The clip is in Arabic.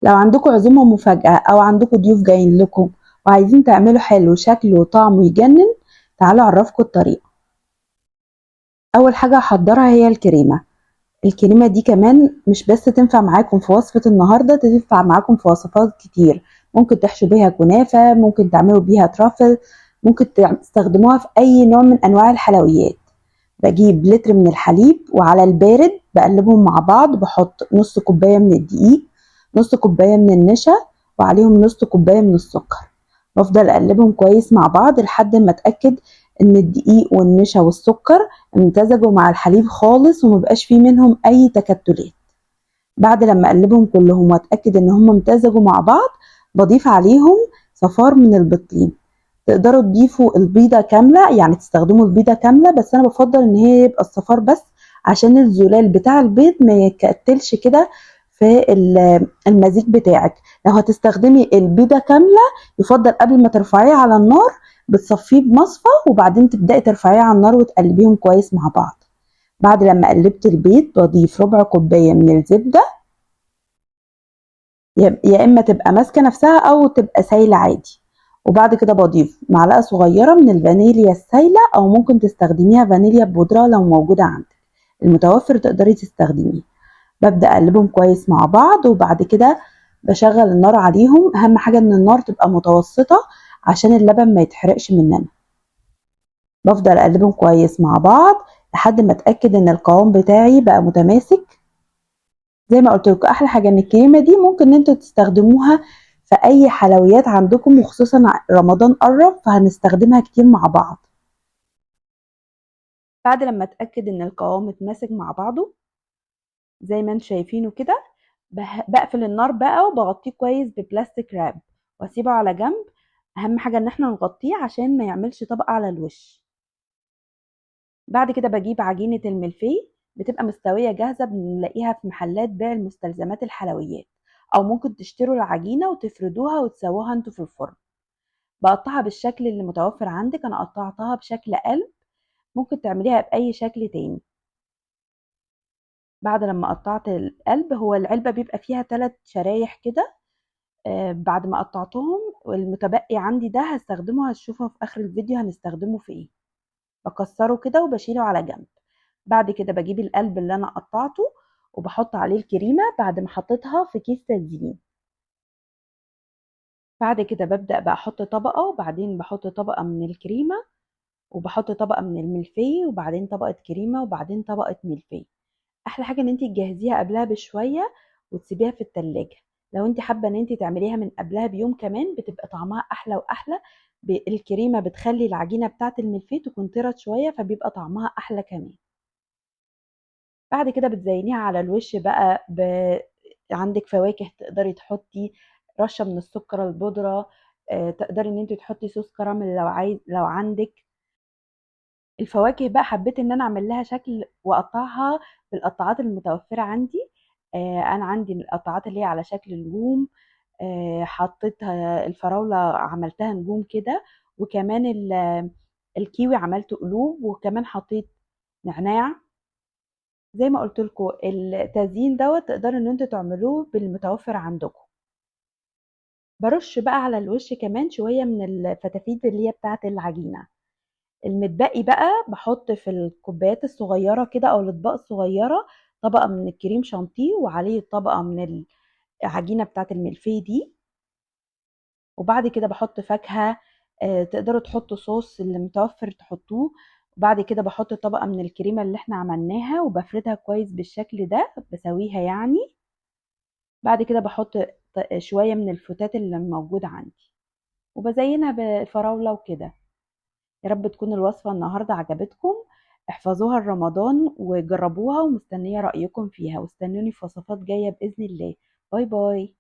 لو عندكم عزومة مفاجأة أو عندكم ضيوف جايين لكم وعايزين تعملوا حلو شكله وطعمه يجنن، تعالوا أعرفكم الطريقة. أول حاجة هحضرها هي الكريمة. الكريمة دي كمان مش بس تنفع معاكم في وصفة النهاردة، تنفع معاكم في وصفات كتير. ممكن تحشوا بيها كنافة، ممكن تعملوا بيها ترافل، ممكن تستخدموها في أي نوع من أنواع الحلويات. بجيب لتر من الحليب وعلى البارد بقلبهم مع بعض، بحط نص كوباية من الدقيق، نص كوباية من النشا، وعليهم نص كوباية من السكر. بفضل اقلبهم كويس مع بعض لحد ما اتأكد ان الدقيق والنشا والسكر امتزجوا مع الحليب خالص ومبقاش فيه منهم اي تكتلات. بعد لما اقلبهم كلهم واتأكد ان هم امتزجوا مع بعض، بضيف عليهم صفار من البطين. تقدروا تضيفوا البيضة كاملة، يعني تستخدموا البيضة كاملة، بس أنا بفضل إن هي يبقى الصفار بس عشان الزلال بتاع البيض ما يتكتلش كده في المزيج بتاعك. لو هتستخدمي البيضة كاملة يفضل قبل ما ترفعيه على النار بتصفيه بمصفى، وبعدين تبدأي ترفعيه على النار وتقلبيهم كويس مع بعض. بعد لما قلبت البيض بضيف ربع كوباية من الزبدة، يا إما تبقى ماسكة نفسها أو تبقى سايلة عادي. وبعد كده بضيف معلقة صغيرة من الفانيليا السايلة، أو ممكن تستخدميها فانيليا بودرة لو موجودة عندك، المتوفر تقدري تستخدميه. ببدأ أقلبهم كويس مع بعض، وبعد كده بشغل النار عليهم. أهم حاجة إن النار تبقى متوسطة عشان اللبن ما يتحرقش مننا. بفضل أقلبهم كويس مع بعض لحد ما أتأكد إن القوام بتاعي بقى متماسك. زي ما قلت لكم، احلى حاجه ان الكريمه دي ممكن ان انتوا تستخدموها في اي حلويات عندكم، وخصوصا رمضان قرب فهنستخدمها كتير مع بعض. بعد لما اتاكد ان القوام اتماسك مع بعضه زي ما انتم شايفينه كده، بقفل النار بقى وبغطيه كويس ببلاستيك راب واسيبه على جنب. اهم حاجه ان احنا نغطيه عشان ما يعملش طبقه على الوش. بعد كده بجيب عجينه الملفيه، بتبقى مستويه جاهزه، بنلاقيها في محلات بيع المستلزمات الحلويات، او ممكن تشتروا العجينه وتفردوها وتسووها انتوا في الفرن. بقطعها بالشكل اللي متوفر عندك، انا قطعتها بشكل قلب، ممكن تعمليها باي شكل تاني. بعد لما قطعت القلب، هو العلبه بيبقى فيها 3 شرايح كده. بعد ما قطعتهم والمتبقي عندي ده هستخدمه، هتشوفه في اخر الفيديو هنستخدمه في ايه. بكسره كده وبشيله على جنب. بعد كده بجيب القلب اللي انا قطعته وبحط عليه الكريمه بعد ما حطيتها في كيس تزيين. بعد كده ببدأ بقى احط طبقه، وبعدين بحط طبقه من الكريمه، وبحط طبقه من الملفيه، وبعدين طبقه كريمه، وبعدين طبقه ملفيه. احلى حاجه ان انت تجهزيها قبلها بشويه وتسيبيها في التلاجة. لو انت حابه ان انت تعمليها من قبلها بيوم كمان بتبقى طعمها احلى واحلى. الكريمه بتخلي العجينه بتاعه الملفيه تكون طرت شويه فبيبقى طعمها احلى كمان. بعد كده بتزينيها على الوش بقى عندك فواكه تقدري تحطي رشه من السكر البودره. تقدري ان انت تحطي صوص كراميل لو عندك. الفواكه بقى حبيت ان انا اعمل لها شكل واقطعها بالقطاعات المتوفره عندي. انا عندي القطاعات اللي هي على شكل نجوم. حطيت الفراوله عملتها نجوم كده، وكمان الكيوي عملته قلوب، وكمان حطيت نعناع. زي ما قلت لكم التزيين دوت تقدروا ان انتوا تعملوه بالمتوفر عندكم. برش بقى على الوش كمان شويه من الفتافيت اللي هي بتاعه العجينه. المتبقي بقى بحط في الكوبايات الصغيرة كده أو الأطباق الصغيرة طبقة من الكريم شانتيه، وعليه طبقة من العجينة بتاعة الملفيه دي. وبعد كده بحط فاكهة. تقدروا تحطوا صوص اللي متوفر تحطوه. وبعد كده بحط طبقة من الكريمة اللي احنا عملناها وبفردها كويس بالشكل ده، بسويها يعني. بعد كده بحط شوية من الفتات اللي موجودة عندي، وبزينها بالفراولة وكده. يا رب تكون الوصفة النهاردة عجبتكم. احفظوها لرمضان وجربوها، ومستنية رأيكم فيها، واستنوني في وصفات جاية بإذن الله. باي باي.